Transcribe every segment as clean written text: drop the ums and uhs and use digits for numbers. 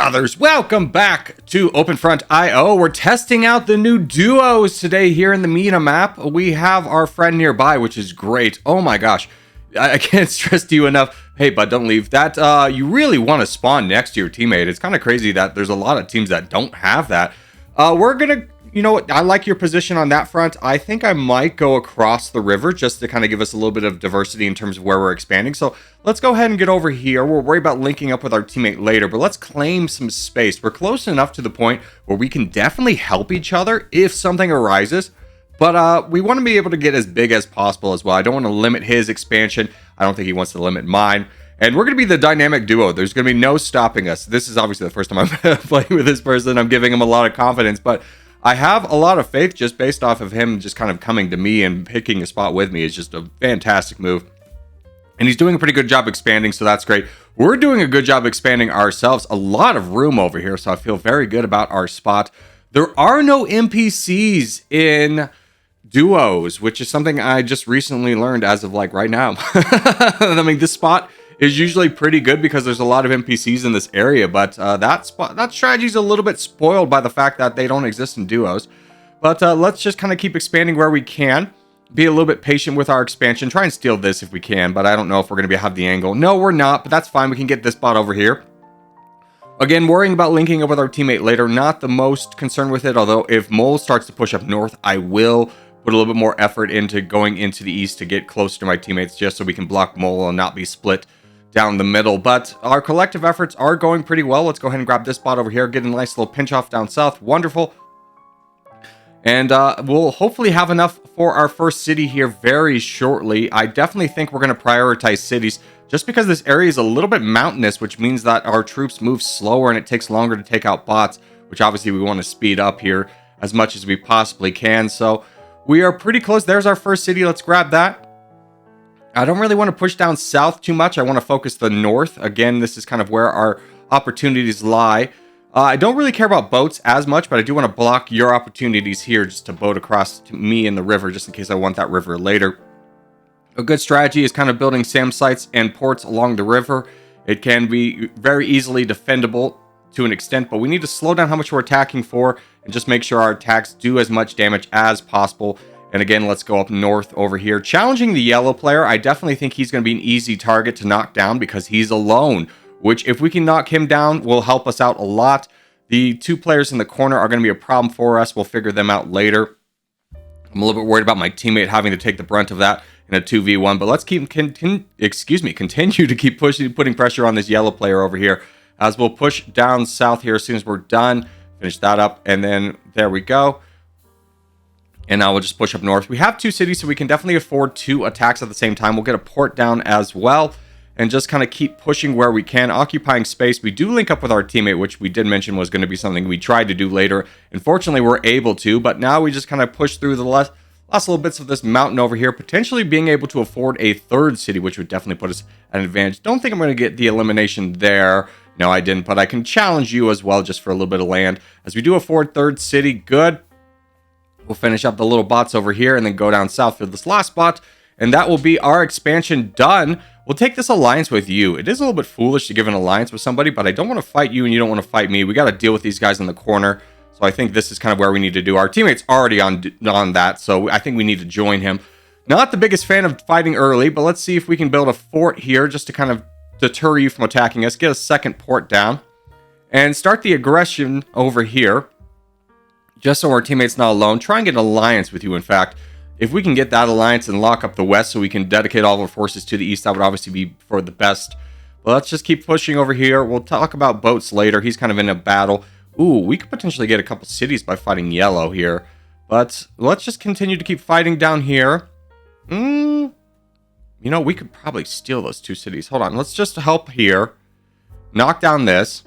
brothers, welcome back to Openfront IO. We're testing out the new duos today here in the MENA map. We have our friend nearby, which is great. Oh my gosh, I can't stress to you enough. Hey bud, don't leave. That you really want to spawn next to your teammate. It's kind of crazy that there's a lot of teams that don't have that. We're gonna, you know what, I like your position on that front. I think I might go across the river just to kind of give us a little bit of diversity in terms of where we're expanding. So let's go ahead and get over here. We'll worry about linking up with our teammate later, but let's claim some space. We're close enough to the point where we can definitely help each other if something arises. But we want to be able to get as big as possible as well. I don't want to limit his expansion. I don't think he wants to limit mine. And we're going to be the dynamic duo. There's going to be no stopping us. This is obviously the first time I'm playing with this person. I'm giving him a lot of confidence, but I have a lot of faith just based off of him just kind of coming to me and picking a spot with me. Is just a fantastic move. And he's doing a pretty good job expanding, so that's great. We're doing a good job expanding ourselves. A lot of room over here, so I feel very good about our spot. There are no NPCs in duos, which is something I just recently learned as of like right now. I mean, this spot is usually pretty good because there's a lot of NPCs in this area, but that strategy is a little bit spoiled by the fact that they don't exist in duos. But let's just kind of keep expanding where we can. Be a little bit patient with our expansion. Try and steal this if we can, but I don't know if we're going to have the angle. No, we're not, but that's fine. We can get this bot over here. Again, worrying about linking up with our teammate later. Not the most concerned with it, although if Mole starts to push up north, I will put a little bit more effort into going into the east to get closer to my teammates just so we can block Mole and not be split down the middle. But our collective efforts are going pretty well. Let's go ahead and grab this bot over here. Get a nice little pinch off down south. Wonderful. And we'll hopefully have enough for our first city here very shortly. I definitely think we're going to prioritize cities just because this area is a little bit mountainous, which means that our troops move slower and it takes longer to take out bots, which obviously we want to speed up here as much as we possibly can. So we are pretty close. There's our first city. Let's grab that. I don't really want to push down south too much. I want to focus the north. Again, this is kind of where our opportunities lie. I don't really care about boats as much, but I do want to block your opportunities here just to boat across to me in the river, just in case I want that river later. A good strategy is kind of building SAM sites and ports along the river. It can be very easily defendable to an extent, but we need to slow down how much we're attacking for and just make sure our attacks do as much damage as possible. And again, let's go up north over here. Challenging the yellow player, I definitely think he's going to be an easy target to knock down because he's alone, which if we can knock him down will help us out a lot. The two players in the corner are going to be a problem for us. We'll figure them out later. I'm a little bit worried about my teammate having to take the brunt of that in a 2v1, but let's continue to keep putting pressure on this yellow player over here as we'll push down south here as soon as we're done. Finish that up, and then there we go. And now we'll just push up north. We have two cities, so we can definitely afford two attacks at the same time. We'll get a port down as well and just kind of keep pushing where we can, occupying space. We do link up with our teammate, which we did mention was going to be something we tried to do later. Unfortunately, we're able to, but now we just kind of push through the last little bits of this mountain over here, potentially being able to afford a third city, which would definitely put us at an advantage. Don't think I'm going to get the elimination there. No, I didn't, but I can challenge you as well just for a little bit of land. As we do afford third city, good. We'll finish up the little bots over here and then go down south for this last bot. And that will be our expansion done. We'll take this alliance with you. It is a little bit foolish to give an alliance with somebody, but I don't want to fight you and you don't want to fight me. We got to deal with these guys in the corner. So I think this is kind of where we need to do. Our teammate's already on that, so I think we need to join him. Not the biggest fan of fighting early, but let's see if we can build a fort here just to kind of deter you from attacking us. Get a second port down and start the aggression over here. Just so our teammate's not alone. Try and get an alliance with you, in fact. If we can get that alliance and lock up the west so we can dedicate all of our forces to the east, that would obviously be for the best. But let's just keep pushing over here. We'll talk about boats later. He's kind of in a battle. Ooh, we could potentially get a couple cities by fighting yellow here. But let's just continue to keep fighting down here. You know, we could probably steal those two cities. Hold on. Let's just help here. Knock down this.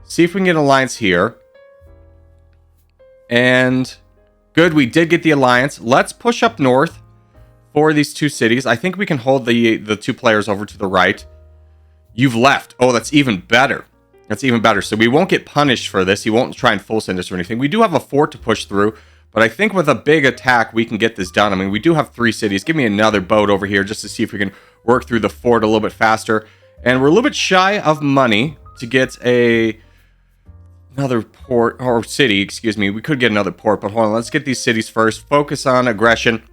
See if we can get an alliance here. And good, we did get the alliance. Let's push up north for these two cities. I think we can hold the two players over to the right. You've left. Oh, that's even better. That's even better. So we won't get punished for this. He won't try and full send us or anything. We do have a fort to push through, but I think with a big attack, we can get this done. I mean, we do have three cities. Give me another boat over here just to see if we can work through the fort a little bit faster. And we're a little bit shy of money to get a another port, or city, excuse me. We could get another port, but hold on. Let's get these cities first. Focus on aggression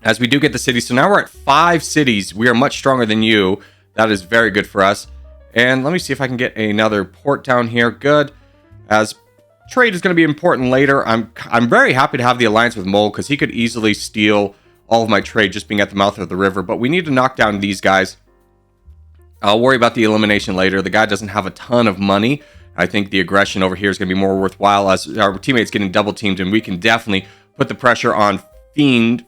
as we do get the cities. So now we're at 5 cities. We are much stronger than you. That is very good for us. And let me see if I can get another port down here. Good. As trade is going to be important later. I'm very happy to have the alliance with Mole because he could easily steal all of my trade just being at the mouth of the river. But we need to knock down these guys. I'll worry about the elimination later. The guy doesn't have a ton of money. I think the aggression over here is going to be more worthwhile as our teammates getting double teamed, and we can definitely put the pressure on Fiend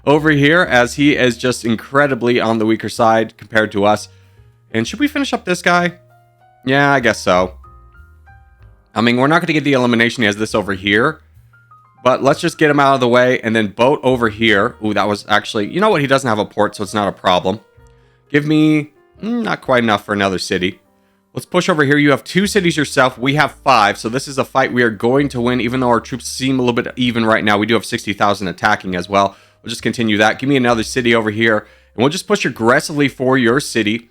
over here as he is just incredibly on the weaker side compared to us. And should we finish up this guy? Yeah, I guess so. I mean, we're not going to get the elimination. He has this over here. But let's just get him out of the way and then boat over here. Ooh, that was actually... You know what? He doesn't have a port, so it's not a problem. Give me... not quite enough for another city. Let's push over here. You have 2 cities yourself. We have 5. So this is a fight we are going to win, even though our troops seem a little bit even right now. We do have 60,000 attacking as well. We'll just continue that. Give me another city over here. And we'll just push aggressively for your city.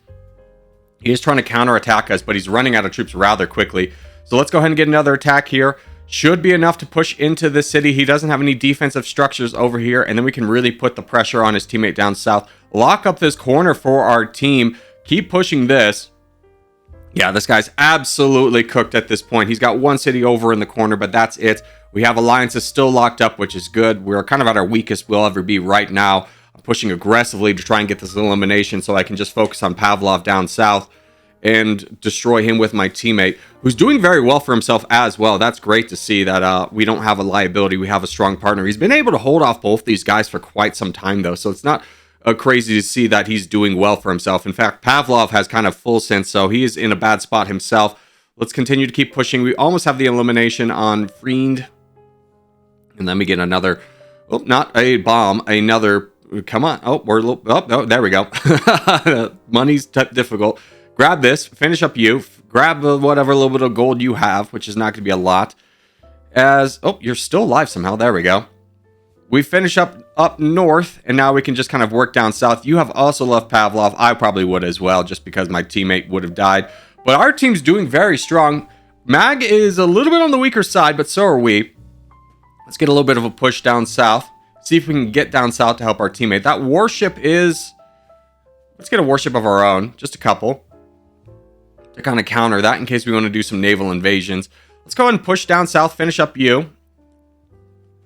He is trying to counterattack us, but he's running out of troops rather quickly. So let's go ahead and get another attack here. Should be enough to push into the city. He doesn't have any defensive structures over here. And then we can really put the pressure on his teammate down south. Lock up this corner for our team. Keep pushing this. Yeah, this guy's absolutely cooked at this point. He's got 1 city over in the corner, but that's it. We have alliances still locked up, which is good. We're kind of at our weakest we'll ever be right now. I'm pushing aggressively to try and get this elimination so I can just focus on Pavlov down south and destroy him with my teammate, who's doing very well for himself as well. That's great to see that we don't have a liability. We have a strong partner. He's been able to hold off both these guys for quite some time, though, so it's not crazy to see that he's doing well for himself. In fact, Pavlov has kind of full sense, so he is in a bad spot himself. Let's continue to keep pushing. We almost have the elimination on Friend. And then we get another... Oh, not a bomb. Another... Come on. Oh, we're a little... Oh, there we go. Money's difficult. Grab this. Finish up you. Grab whatever little bit of gold you have, which is not going to be a lot. As... Oh, you're still alive somehow. There we go. We finish up north, and now we can just kind of work down south. You have also left Pavlov. I probably would as well, just because my teammate would have died. But our team's doing very strong. Mag is a little bit on the weaker side, but so are we. Let's get a little bit of a push down south. See if we can get down south to help our teammate. That warship is... Let's get a warship of our own. Just a couple. To kind of counter that in case we want to do some naval invasions. Let's go ahead and push down south. Finish up you.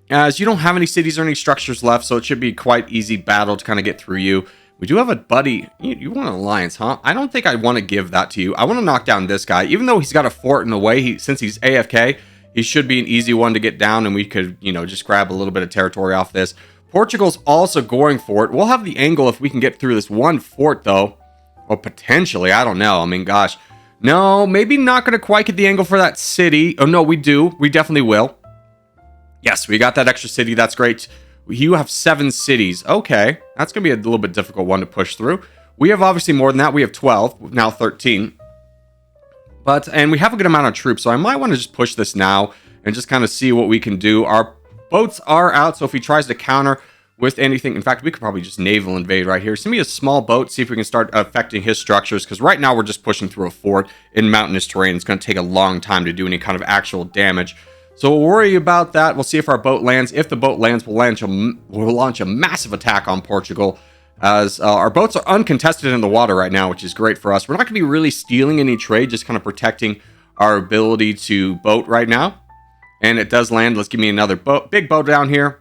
As you don't have any cities or any structures left, so it should be quite easy battle to kind of get through you. We do have a buddy. You want an alliance, huh? I don't think I want to give that to you. I want to knock down this guy. Even though he's got a fort in the way, since he's AFK, he should be an easy one to get down, and we could, just grab a little bit of territory off this. Portugal's also going for it. We'll have the angle if we can get through this one fort, though. Or potentially, I don't know. I mean, gosh. No, maybe not going to quite get the angle for that city. Oh, no, we do. We definitely will. Yes, we got that extra city. That's great. You have 7 cities. Okay, that's going to be a little bit difficult one to push through. We have obviously more than that. We have 12, now 13. And we have a good amount of troops, so I might want to just push this now and just kind of see what we can do. Our boats are out, so if he tries to counter with anything... In fact, we could probably just naval invade right here. Send me a small boat, see if we can start affecting his structures, because right now we're just pushing through a fort in mountainous terrain. It's going to take a long time to do any kind of actual damage. So we'll worry about that. We'll see if our boat lands. If the boat lands, we'll launch a massive attack on Portugal, as our boats are uncontested in the water right now, which is great for us. We're not going to be really stealing any trade, just kind of protecting our ability to boat right now. And it does land. Let's give me another boat, big boat down here.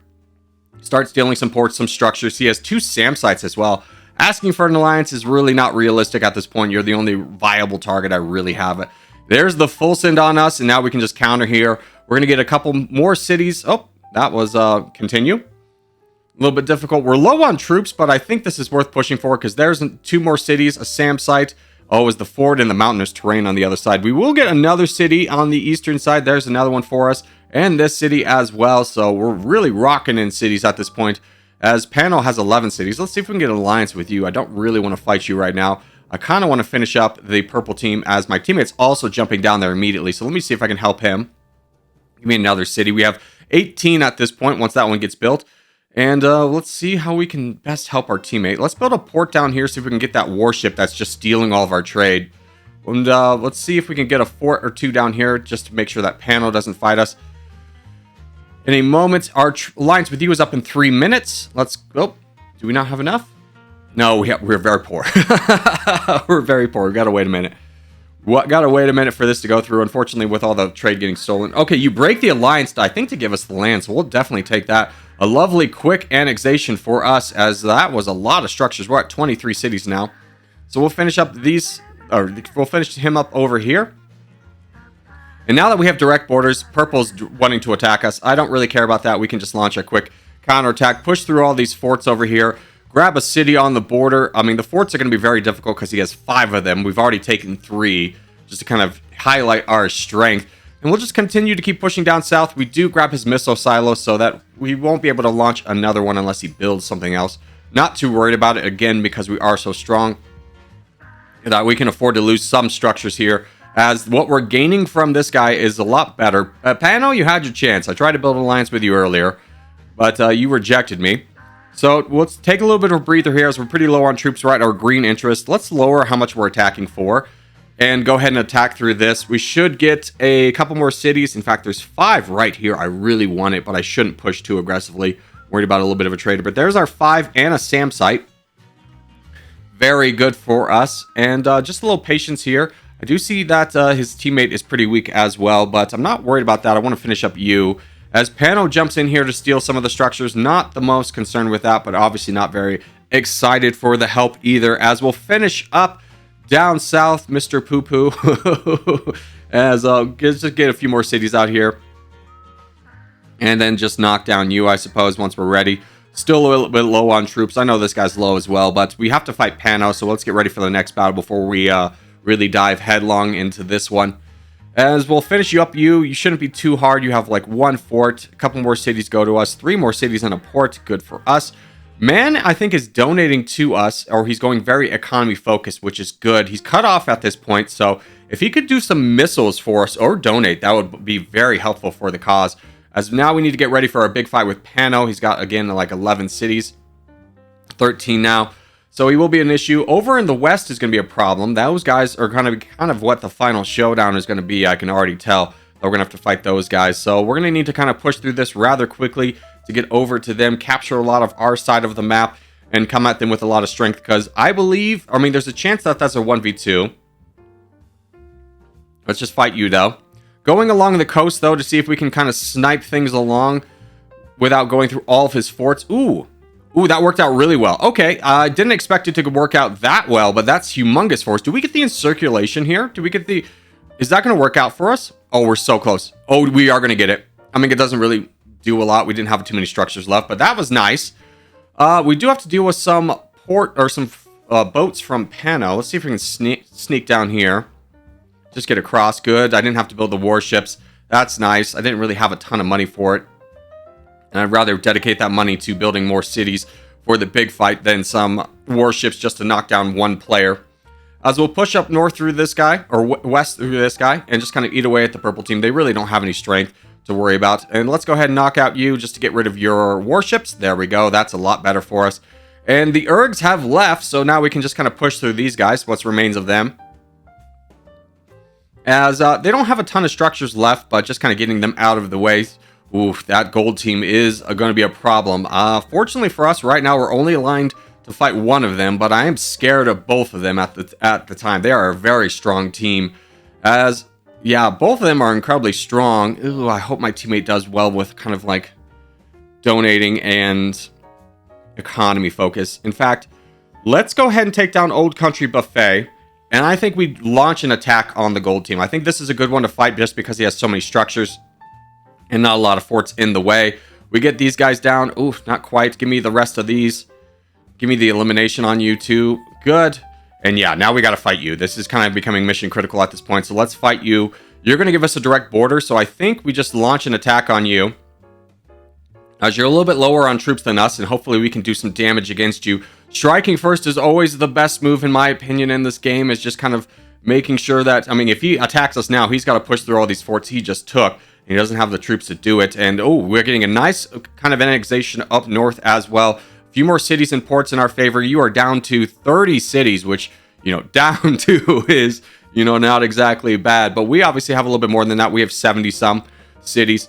Start stealing some ports, some structures. He has 2 SAM sites as well. Asking for an alliance is really not realistic at this point. You're the only viable target I really have. There's the full send on us, and now we can just counter here. We're going to get a couple more cities. Oh, that was continue. A little bit difficult. We're low on troops, but I think this is worth pushing for because there's 2 more cities, a SAM site. Oh, is the fort and the mountainous terrain on the other side. We will get another city on the eastern side. There's another one for us, and this city as well. So we're really rocking in cities at this point, as Pano has 11 cities. Let's see if we can get an alliance with you. I don't really want to fight you right now. I kind of want to finish up the purple team, as my teammate's also jumping down there immediately. So let me see if I can help him. Give me another city. We have 18 at this point once that one gets built. And let's see how we can best help our teammate. Let's build a port down here, see if we can get that warship that's just stealing all of our trade. And let's see if we can get a fort or two down here just to make sure that Pano doesn't fight us. In a moment, our alliance with you is up in 3 minutes. Let's go. Do we not have enough? No, we're very poor. We're very poor. We gotta wait a minute. Gotta wait a minute for this to go through, unfortunately, with all the trade getting stolen. Okay, you break the alliance, I think, to give us the land, so we'll definitely take that. A lovely, quick annexation for us, as that was a lot of structures. We're at 23 cities now. So we'll finish up these, or we'll finish him up over here. And now that we have direct borders, Purple's wanting to attack us. I don't really care about that. We can just launch a quick counterattack, push through all these forts over here, grab a city on the border. I mean, the forts are going to be very difficult because he has 5 of them. We've already taken 3, just to kind of highlight our strength. And we'll just continue to keep pushing down south. We do grab his missile silo so that we won't be able to launch another one unless he builds something else. Not too worried about it, again, because we are so strong that we can afford to lose some structures here, as what we're gaining from this guy is a lot better. Pano, you had your chance. I tried to build an alliance with you earlier, but you rejected me. So let's take a little bit of a breather here, as we're pretty low on troops. We're at our green interest. Let's lower how much we're attacking for and go ahead and attack through this. We should get a couple more cities. In fact, there's 5 right here. I really want it, but I shouldn't push too aggressively. Worried about a little bit of a trader, but there's our 5 and a SAM site. Very good for us. And just a little patience here. I do see that his teammate is pretty weak as well, but I'm not worried about that. I want to finish up you. As Pano jumps in here to steal some of the structures, not the most concerned with that, but obviously not very excited for the help either, as we'll finish up down south, Mr. Poo Poo. As just get a few more cities out here. And then just knock down you, I suppose, once we're ready. Still a little bit low on troops. I know this guy's low as well, but we have to fight Pano, so let's get ready for the next battle before we really dive headlong into this one. As we'll finish you up, you shouldn't be too hard. You have like 1 fort, a couple more cities go to us, 3 more cities and a port, good for us. Man, I think, is donating to us, or he's going very economy focused, which is good. He's cut off at this point, so if he could do some missiles for us or donate, that would be very helpful for the cause. As now we need to get ready for our big fight with Pano. He's got, again, like 11 cities, 13 now. So he will be an issue. Over in the west is going to be a problem. Those guys are going to be kind of what the final showdown is going to be. I can already tell that we're going to have to fight those guys. So we're going to need to kind of push through this rather quickly to get over to them, capture a lot of our side of the map, and come at them with a lot of strength. Because I believe, I mean, there's a chance that that's a 1v2. Let's just fight you, though. Going along the coast, though, to see if we can kind of snipe things along without going through all of his forts. Ooh, that worked out really well. Okay, I didn't expect it to work out that well, but that's humongous for us. Do we get the encirculation here? Do we get the... Is that going to work out for us? Oh, we're so close. Oh, we are going to get it. I mean, it doesn't really do a lot. We didn't have too many structures left, but that was nice. We do have to deal with some port or some boats from Pano. Let's see if we can sneak down here. Just get across. Good. I didn't have to build the warships. That's nice. I didn't really have a ton of money for it. And I'd rather dedicate that money to building more cities for the big fight than some warships just to knock down one player. As we'll push up north through this guy, or west through this guy, and just kind of eat away at the purple team. They really don't have any strength to worry about. And let's go ahead and knock out you just to get rid of your warships. There we go. That's a lot better for us. And the Ergs have left, so now we can just kind of push through these guys, what's remains of them. As they don't have a ton of structures left, but just kind of getting them out of the way. Oof, that gold team is going to be a problem. Fortunately for us, right now we're only aligned to fight one of them, but I am scared of both of them at the time. They are a very strong team. As, yeah, both of them are incredibly strong. Ooh, I hope my teammate does well with kind of like donating and economy focus. In fact, let's go ahead and take down Old Country Buffet. And I think we launch an attack on the gold team. I think this is a good one to fight just because he has so many structures and not a lot of forts in the way. We get these guys down. Oof, not quite. Give me the rest of these. Give me the elimination on you too. Good. And yeah, now we got to fight you. This is kind of becoming mission critical at this point. So let's fight you. You're going to give us a direct border. So I think we just launch an attack on you. As you're a little bit lower on troops than us, and hopefully we can do some damage against you. Striking first is always the best move, in my opinion, in this game. Is just kind of making sure that, I mean, if he attacks us now, he's got to push through all these forts he just took. And he doesn't have the troops to do it. And, oh, we're getting a nice kind of annexation up north as well. A few more cities and ports in our favor. You are down to 30 cities, which, you know, down to is You know, not exactly bad. But we obviously have a little bit more than that. We have 70 some cities.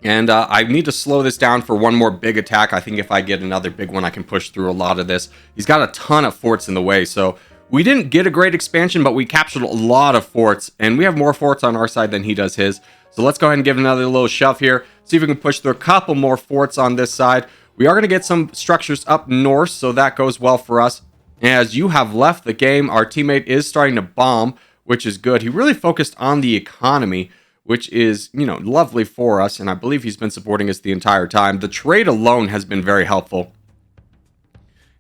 And I need to slow this down for one more big attack. I think if I get another big one, I can push through a lot of this. He's got a ton of forts in the way. So we didn't get a great expansion, but we captured a lot of forts. And we have more forts on our side than he does his. So let's go ahead and give another little shove here. See if we can push through a couple more forts on this side. We are going to get some structures up north, so that goes well for us. As you have left the game, our teammate is starting to bomb, which is good. He really focused on the economy, which is, you know, lovely for us. And I believe he's been supporting us the entire time. The trade alone has been very helpful.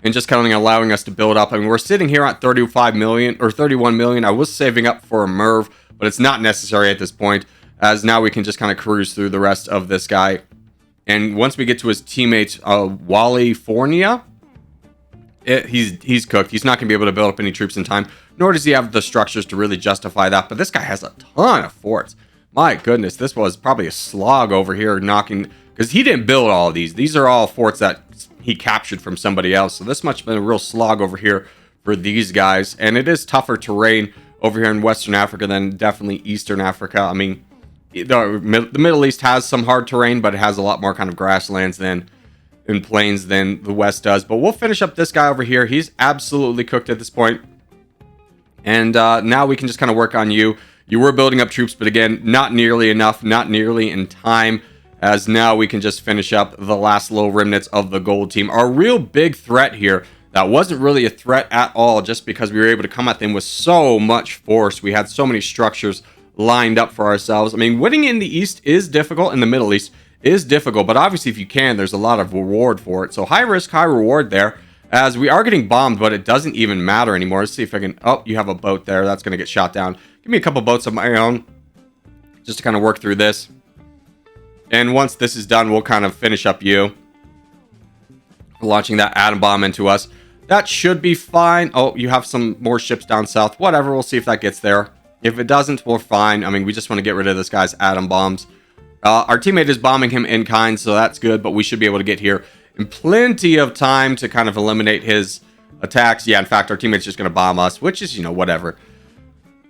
And just kind of allowing us to build up. I mean, we're sitting here at 35 million or 31 million. I was saving up for a Merv, but it's not necessary at this point, as now we can just kind of cruise through the rest of this guy. And once we get to his teammate, California, he's cooked. He's not going to be able to build up any troops in time, nor does he have the structures to really justify that. But this guy has a ton of forts. My goodness, this was probably a slog over here knocking, because he didn't build all of these. These are all forts that he captured from somebody else. So this must have been a real slog over here for these guys. And it is tougher terrain over here in Western Africa than definitely Eastern Africa. I mean, the Middle East has some hard terrain, but it has a lot more kind of grasslands than in plains than the West does. But we'll finish up this guy over here. He's absolutely cooked at this point. And now we can just kind of work on you. You were building up troops, but again, not nearly enough, not nearly in time, as now we can just finish up the last little remnants of the gold team. Our real big threat here, that wasn't really a threat at all, just because we were able to come at them with so much force. We had so many structures lined up for ourselves. I mean, winning in the East is difficult, in the Middle East is difficult, but obviously if you can, there's a lot of reward for it. So high risk, high reward there, as we are getting bombed, but it doesn't even matter anymore. Let's see if I can... Oh, you have a boat there. That's going to get shot down. Give me a couple boats of my own, just to kind of work through this. And once this is done, we'll kind of finish up you. Launching that atom bomb into us. That should be fine. Oh, you have some more ships down south. Whatever, we'll see if that gets there. If it doesn't, we're fine. I mean, we just want to get rid of this guy's atom bombs. Our teammate is bombing him in kind, so that's good. But we should be able to get here in plenty of time to kind of eliminate his attacks. Yeah, in fact, our teammate's just going to bomb us, which is, you know, whatever.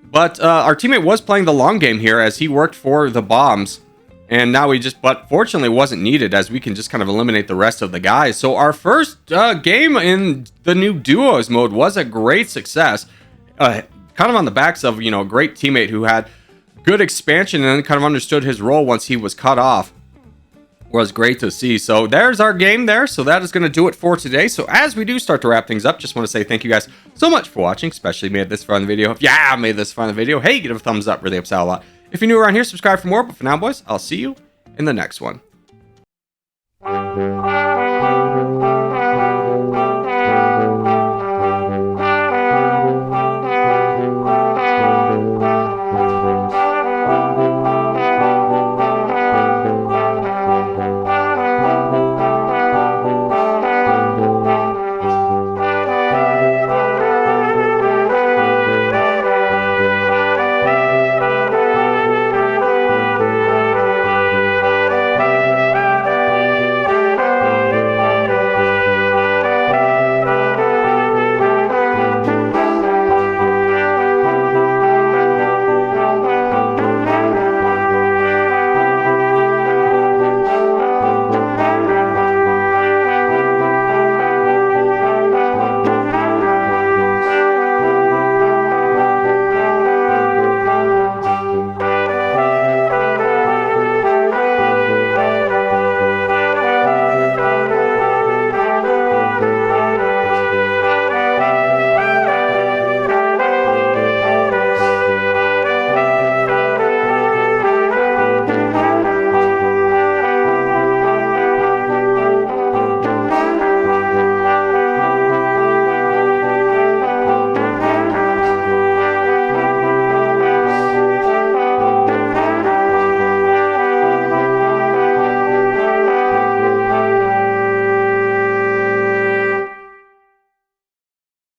But our teammate was playing the long game here, as he worked for the bombs. And now but fortunately wasn't needed, as we can just kind of eliminate the rest of the guys. So our first game in the new duos mode was a great success. Kind of on the backs of, you know, a great teammate who had good expansion and kind of understood his role once he was cut off. Was great to see. So there's our game there. So that is going to do it for today. So as we do start to wrap things up, just want to say thank you guys so much for watching, especially made this fun video. If you made this fun video, hey, give it a thumbs up, really helps out a lot. If you're new around here, subscribe for more. But for now, boys, I'll see you in the next one.